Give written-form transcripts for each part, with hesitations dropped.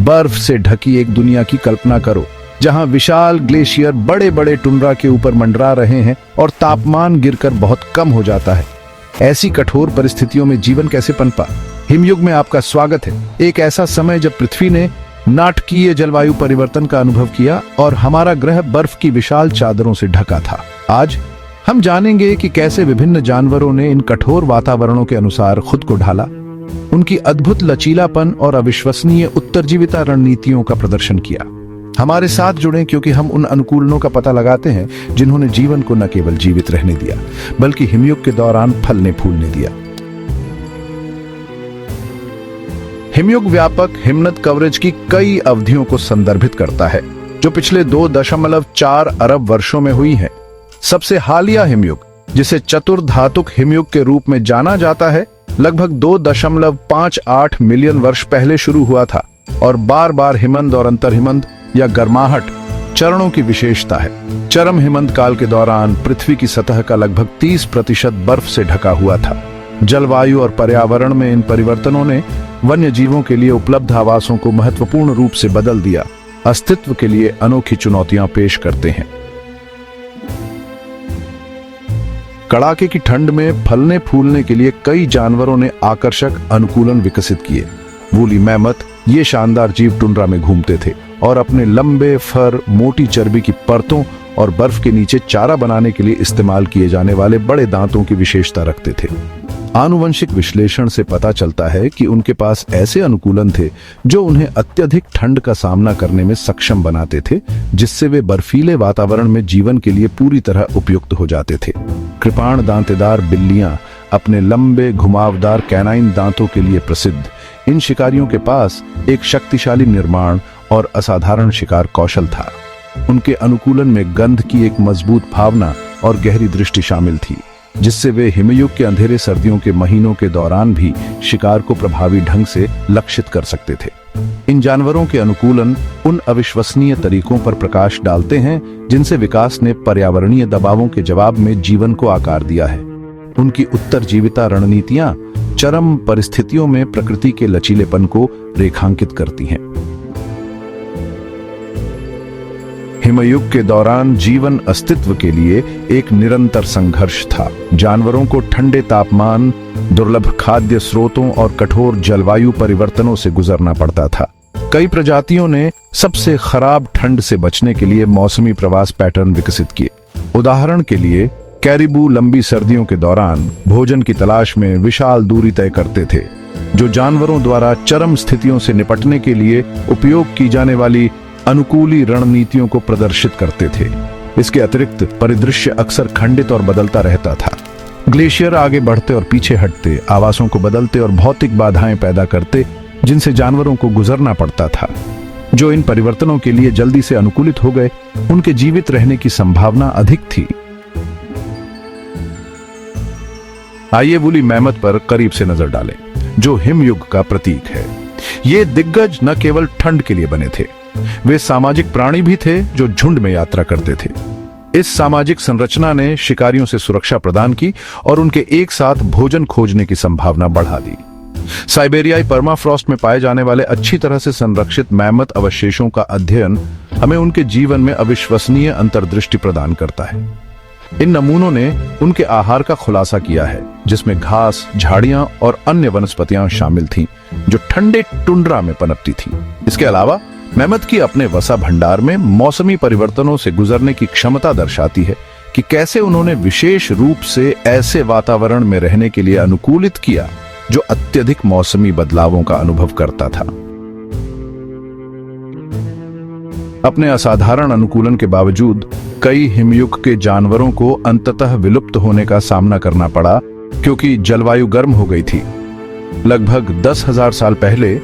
बर्फ से ढकी एक दुनिया की कल्पना करो, जहां विशाल ग्लेशियर बड़े बड़े टुंड्रा के ऊपर मंडरा रहे हैं और तापमान गिरकर बहुत कम हो जाता है। ऐसी कठोर परिस्थितियों में जीवन कैसे पनपा? हिमयुग में आपका स्वागत है। एक ऐसा समय जब पृथ्वी ने नाटकीय जलवायु परिवर्तन का अनुभव किया और हमारा ग्रह बर्फ की विशाल चादरों से ढका था। आज हम जानेंगे कि कैसे विभिन्न जानवरों ने इन कठोर वातावरणों के अनुसार खुद को ढाला, उनकी अद्भुत लचीलापन और अविश्वसनीय उत्तरजीविता रणनीतियों का प्रदर्शन किया। हमारे साथ जुड़ें, क्योंकि हम उन अनुकूलनों का पता लगाते हैं जिन्होंने जीवन को न केवल जीवित रहने दिया, बल्कि हिमयुग के दौरान फलने फूलने दिया। हिमयुग व्यापक हिमनद कवरेज की कई अवधियों को संदर्भित करता है, जो पिछले 2.4 अरब वर्षों में हुई है। सबसे हालिया हिमयुग, जिसे चतुर्धातुक हिमयुग के रूप में जाना जाता है, लगभग 2.58 मिलियन वर्ष पहले शुरू हुआ था और बार बार हिमंद और अंतर्हिमंद या गर्माहट चरणों की विशेषता है। चरम हिमंद काल के दौरान पृथ्वी की सतह का लगभग 30% बर्फ से ढका हुआ था। जलवायु और पर्यावरण में इन परिवर्तनों ने वन्य जीवों के लिए उपलब्ध आवासों को महत्वपूर्ण रूप से बदल दिया, अस्तित्व के लिए अनोखी चुनौतियां पेश करते हैं। कड़ाके की ठंड में फलने फूलने के लिए कई जानवरों ने आकर्षक अनुकूलन विकसित किए। वूली मैमथ, ये शानदार जीव टुंड्रा में घूमते थे और अपने लंबे फर, मोटी चर्बी की परतों और बर्फ के नीचे चारा बनाने के लिए इस्तेमाल किए जाने वाले बड़े दांतों की विशेषता रखते थे। आनुवंशिक विश्लेषण से पता चलता है कि उनके पास ऐसे अनुकूलन थे जो उन्हें अत्यधिक ठंड का सामना करने में सक्षम बनाते थे, जिससे वे बर्फीले वातावरण में जीवन के लिए पूरी तरह उपयुक्त हो जाते थे। कृपाण दांतेदार बिल्लियां अपने लंबे घुमावदार कैनाइन दांतों के लिए प्रसिद्ध, इन शिकारियों के पास एक शक्तिशाली निर्माण और असाधारण शिकार कौशल था। उनके अनुकूलन में गंध की एक मजबूत भावना और गहरी दृष्टि शामिल थी, जिससे वे हिमयुग के अंधेरे सर्दियों के महीनों के दौरान भी शिकार को प्रभावी ढंग से लक्षित कर सकते थे। इन जानवरों के अनुकूलन उन अविश्वसनीय तरीकों पर प्रकाश डालते हैं जिनसे विकास ने पर्यावरणीय दबावों के जवाब में जीवन को आकार दिया है। उनकी उत्तरजीविता रणनीतियां चरम परिस्थितियों में प्रकृति के लचीलेपन को रेखांकित करती हैं। हिमयुग के दौरान जीवन अस्तित्व के लिए एक निरंतर संघर्ष था। जानवरों को ठंडे तापमान, दुर्लभ खाद्य स्रोतों और कठोर जलवायु परिवर्तनों से गुजरना पड़ता था। कई प्रजातियों ने सबसे खराब ठंड से बचने के लिए मौसमी प्रवास पैटर्न विकसित किए। उदाहरण के लिए कैरिबू लंबी सर्दियों के दौरान भोजन की तलाश में विशाल दूरी तय करते थे, जो जानवरों द्वारा चरम स्थितियों से निपटने के लिए उपयोग की जाने वाली अनुकूली रणनीतियों को प्रदर्शित करते थे। इसके अतिरिक्त परिदृश्य अक्सर खंडित और बदलता रहता था। ग्लेशियर आगे बढ़ते और पीछे हटते, आवासों को बदलते और भौतिक बाधाएं पैदा करते, जिनसे जानवरों को गुजरना पड़ता था। जो इन परिवर्तनों के लिए जल्दी से अनुकूलित हो गए, उनके जीवित रहने की संभावना अधिक थी। आइए वूली मैमथ पर करीब से नजर डालें, जो हिमयुग का प्रतीक है। ये दिग्गज न केवल ठंड के लिए बने थे, वे सामाजिक प्राणी भी थे जो झुंड में यात्रा करते थे। इस सामाजिक संरचना ने शिकारियों से सुरक्षा प्रदान की और उनके एक साथ भोजन खोजने की संभावना बढ़ा दी। साइबेरियाई परमाफ्रॉस्ट में पाए जाने वाले अच्छी तरह से संरक्षित मैमथ अवशेषों का अध्ययन हमें उनके जीवन में अविश्वसनीय अंतर्दृष्टि प्रदान करता है। इन नमूनों ने उनके आहार का खुलासा किया है, जिसमें घास, झाड़ियां और अन्य वनस्पतियां शामिल थीं, जो ठंडे टुंड्रा में पनपती थीं। इसके अलावा मैमथ की अपने वसा भंडार में मौसमी परिवर्तनों से गुजरने की क्षमता दर्शाती है कि कैसे उन्होंने विशेष रूप से ऐसे वातावरण में रहने के लिए अनुकूलित किया जो अत्यधिक मौसमी बदलावों का अनुभव करता था। अपने असाधारण अनुकूलन के बावजूद कई हिमयुग के जानवरों को अंततः विलुप्त होने का सामना करना पड़ा, क्योंकि जलवायु गर्म हो गई थी। लगभग 10,000 साल पहले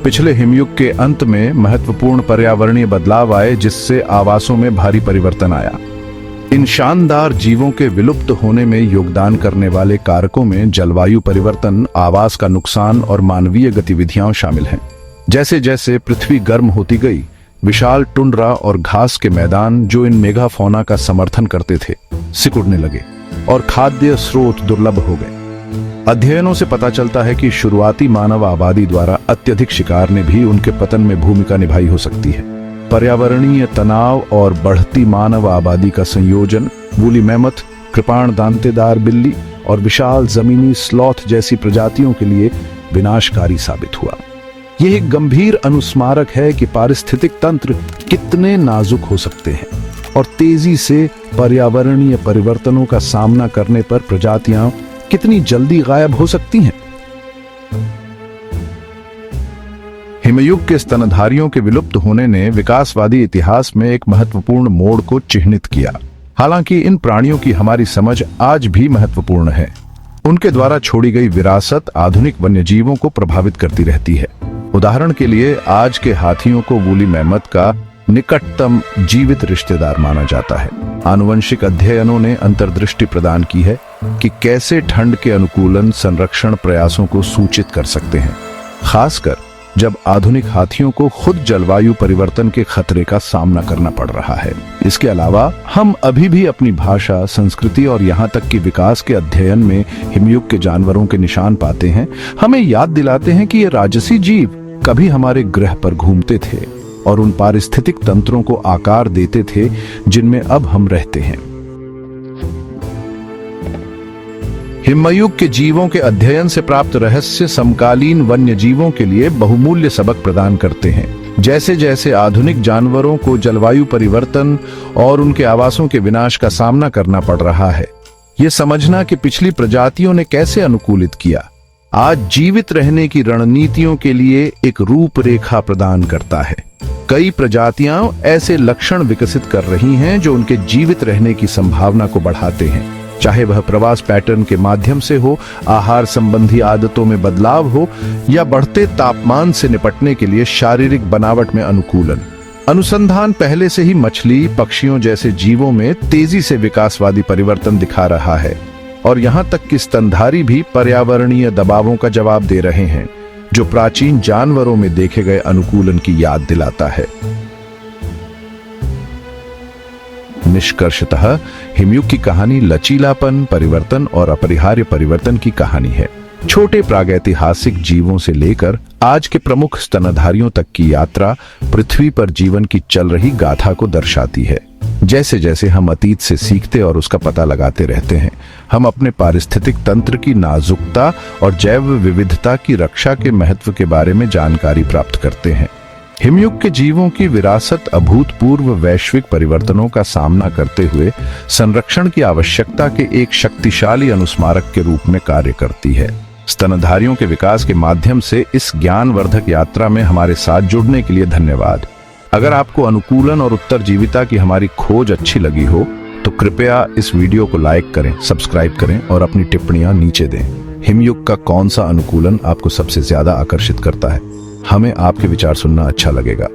पिछले हिमयुग के अंत में महत्वपूर्ण पर्यावरणीय बदलाव आए, जिससे आवासों में भारी परिवर्तन आया। इन शानदार जीवों के विलुप्त होने में योगदान करने वाले कारकों में जलवायु परिवर्तन, आवास का नुकसान और मानवीय गतिविधियां शामिल हैं। जैसे जैसे पृथ्वी गर्म होती गई, विशाल टुंड्रा और घास के मैदान जो इन मेगाफौना का समर्थन करते थे, सिकुड़ने लगे और खाद्य स्रोत दुर्लभ हो गए। अध्ययनों से पता चलता है कि शुरुआती मानव आबादी द्वारा अत्यधिक शिकार ने भी उनके पतन में भूमिका निभाई हो सकती है। पर्यावरणीय तनाव और बढ़ती मानव आबादी का संयोजन वूली मैमथ, कृपाण दांतेदार बिल्ली और विशाल जमीनी स्लॉथ जैसी प्रजातियों के लिए विनाशकारी साबित हुआ। यह एक गंभीर अनुस्मारक है कि पारिस्थितिक तंत्र कितने नाजुक हो सकते हैं और तेजी से पर्यावरणीय परिवर्तनों का सामना करने पर प्रजातियां कितनी जल्दी गायब हो सकती हैं। हिमयुग के स्तनधारियों के विलुप्त होने ने विकासवादी इतिहास में एक महत्वपूर्ण मोड़ को चिह्नित किया। हालांकि इन प्राणियों की हमारी समझ आज भी महत्वपूर्ण है। उनके द्वारा छोड़ी गई विरासत आधुनिक वन्यजीवों को प्रभावित करती रहती है। उदाहरण के लिए आज के हाथियों को वूली मैमथ का निकटतम जीवित रिश्तेदार माना जाता है। आनुवंशिक अध्ययनों ने अंतर्दृष्टि प्रदान की है कि कैसे ठंड के अनुकूलन संरक्षण प्रयासों को सूचित कर सकते हैं, खासकर जब आधुनिक हाथियों को खुद जलवायु परिवर्तन के खतरे का सामना करना पड़ रहा है। इसके अलावा हम अभी भी अपनी भाषा, संस्कृति और यहाँ तक कि विकास के अध्ययन में हिमयुग के जानवरों के निशान पाते हैं। हमें याद दिलाते हैं कि ये राजसी जीव कभी हमारे ग्रह पर घूमते थे और उन पारिस्थितिक तंत्रों को आकार देते थे जिनमें अब हम रहते हैं। हिमयुग के जीवों के अध्ययन से प्राप्त रहस्य समकालीन वन्य जीवों के लिए बहुमूल्य सबक प्रदान करते हैं। जैसे जैसे आधुनिक जानवरों को जलवायु परिवर्तन और उनके आवासों के विनाश का सामना करना पड़ रहा है, ये समझना कि पिछली प्रजातियों ने कैसे अनुकूलित किया, आज जीवित रहने की रणनीतियों के लिए एक रूपरेखा प्रदान करता है। कई प्रजातियां ऐसे लक्षण विकसित कर रही हैं जो उनके जीवित रहने की संभावना को बढ़ाते हैं, चाहे वह प्रवास पैटर्न के माध्यम से हो, आहार संबंधी आदतों में बदलाव हो या बढ़ते तापमान से निपटने के लिए शारीरिक बनावट में अनुकूलन। अनुसंधान पहले से ही मछली, पक्षियों जैसे जीवों में तेजी से विकासवादी परिवर्तन दिखा रहा है और यहां तक कि स्तनधारी भी पर्यावरणीय दबावों का जवाब दे रहे हैं, जो प्राचीन जानवरों में देखे गए अनुकूलन की याद दिलाता है। निष्कर्षतः हिमयुग की कहानी लचीलापन, परिवर्तन और अपरिहार्य परिवर्तन की कहानी है। छोटे प्रागैतिहासिक जीवों से लेकर आज के प्रमुख स्तनधारियों तक की यात्रा पृथ्वी पर जीवन की चल रही गाथा को दर्शाती है। जैसे जैसे हम अतीत से सीखते और उसका पता लगाते रहते हैं, हम अपने पारिस्थितिक तंत्र की नाजुकता और जैव विविधता की रक्षा के महत्व के बारे में जानकारी प्राप्त करते हैं। हिमयुग के जीवों की विरासत अभूतपूर्व वैश्विक परिवर्तनों का सामना करते हुए संरक्षण की आवश्यकता के एक शक्तिशाली अनुस्मारक के रूप में कार्य करती है। स्तनधारियों के विकास के माध्यम से इस ज्ञानवर्धक यात्रा में हमारे साथ जुड़ने के लिए धन्यवाद। अगर आपको अनुकूलन और उत्तरजीविता की हमारी खोज अच्छी लगी हो तो कृपया इस वीडियो को लाइक करें, सब्सक्राइब करें और अपनी टिप्पणियां नीचे दें। हिमयुग का कौन सा अनुकूलन आपको सबसे ज्यादा आकर्षित करता है? हमें आपके विचार सुनना अच्छा लगेगा।